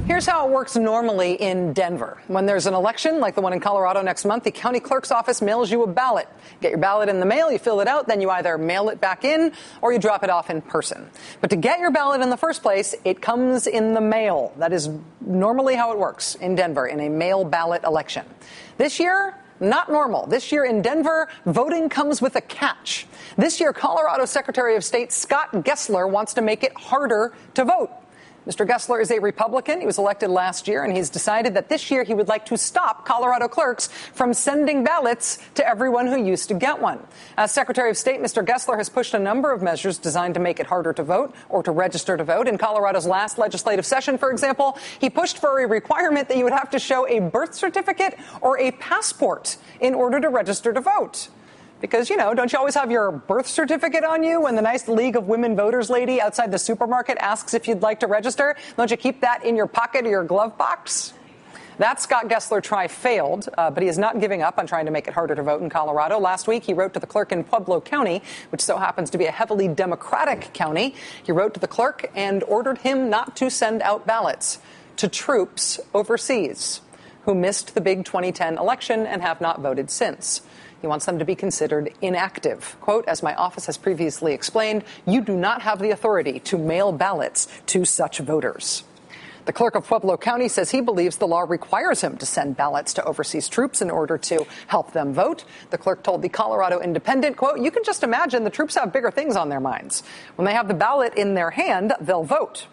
Here's how it works normally in Denver. When there's an election, like the one in Colorado next month, the county clerk's office mails you a ballot. Get your ballot in the mail, you fill it out, then you either mail it back in or you drop it off in person. But to get your ballot in the first place, it comes in the mail. That is normally how it works in Denver in a mail ballot election. This year, not normal. This year in Denver, voting comes with a catch. This year, Colorado Secretary of State Scott Gessler wants to make it harder to vote. Mr. Gessler is a Republican. He was elected last year, and he's decided that this year he would like to stop Colorado clerks from sending ballots to everyone who used to get one. As Secretary of State, Mr. Gessler has pushed a number of measures designed to make it harder to vote or to register to vote. In Colorado's last legislative session, for example, he pushed for a requirement that you would have to show a birth certificate or a passport in order to register to vote. Because, don't you always have your birth certificate on you when the nice League of Women Voters lady outside the supermarket asks if you'd like to register? Don't you keep that in your pocket or your glove box? That Scott Gessler try failed, but he is not giving up on trying to make it harder to vote in Colorado. Last week, he wrote to the clerk in Pueblo County, which so happens to be a heavily Democratic county. He wrote to the clerk and ordered him not to send out ballots to troops overseas who missed the big 2010 election and have not voted since. He wants them to be considered inactive. Quote, as my office has previously explained, you do not have the authority to mail ballots to such voters. The clerk of Pueblo County says he believes the law requires him to send ballots to overseas troops in order to help them vote. The clerk told the Colorado Independent, quote, you can just imagine the troops have bigger things on their minds. When they have the ballot in their hand, they'll vote.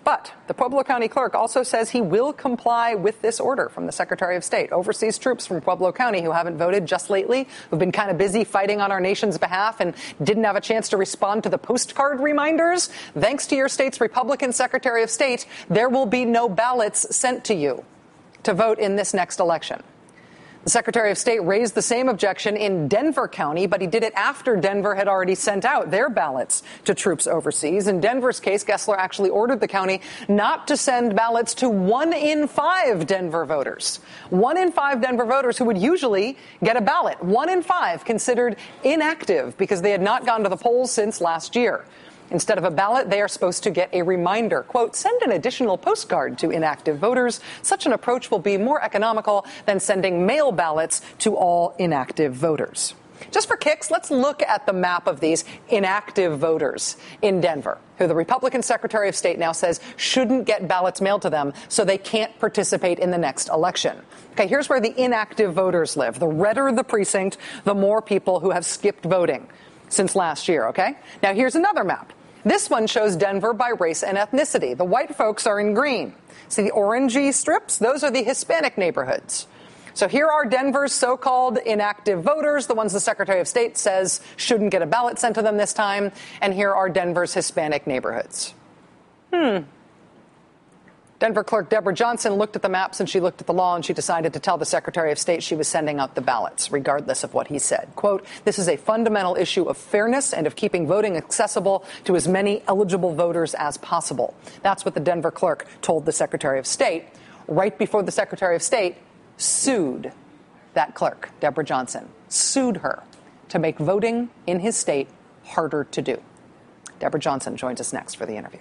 But the Pueblo County clerk also says he will comply with this order from the Secretary of State. Overseas troops from Pueblo County who haven't voted just lately, who've been kind of busy fighting on our nation's behalf and didn't have a chance to respond to the postcard reminders. Thanks to your state's Republican Secretary of State, there will be no ballots sent to you to vote in this next election. The Secretary of State raised the same objection in Denver County, but he did it after Denver had already sent out their ballots to troops overseas. In Denver's case, Gessler actually ordered the county not to send ballots to 1 in 5 Denver voters. 1 in 5 Denver voters who would usually get a ballot. 1 in 5 considered inactive because they had not gone to the polls since last year. Instead of a ballot, they are supposed to get a reminder. Quote, send an additional postcard to inactive voters. Such an approach will be more economical than sending mail ballots to all inactive voters. Just for kicks, let's look at the map of these inactive voters in Denver, who the Republican Secretary of State now says shouldn't get ballots mailed to them so they can't participate in the next election. Okay, here's where the inactive voters live. The redder the precinct, the more people who have skipped voting since last year, okay? Now, here's another map. This one shows Denver by race and ethnicity. The white folks are in green. See the orangey strips? Those are the Hispanic neighborhoods. So here are Denver's so-called inactive voters, the ones the Secretary of State says shouldn't get a ballot sent to them this time. And here are Denver's Hispanic neighborhoods. Denver Clerk Deborah Johnson looked at the maps and she looked at the law and she decided to tell the Secretary of State she was sending out the ballots, regardless of what he said. Quote, this is a fundamental issue of fairness and of keeping voting accessible to as many eligible voters as possible. That's what the Denver clerk told the Secretary of State right before the Secretary of State sued that clerk, Deborah Johnson, sued her to make voting in his state harder to do. Deborah Johnson joins us next for the interview.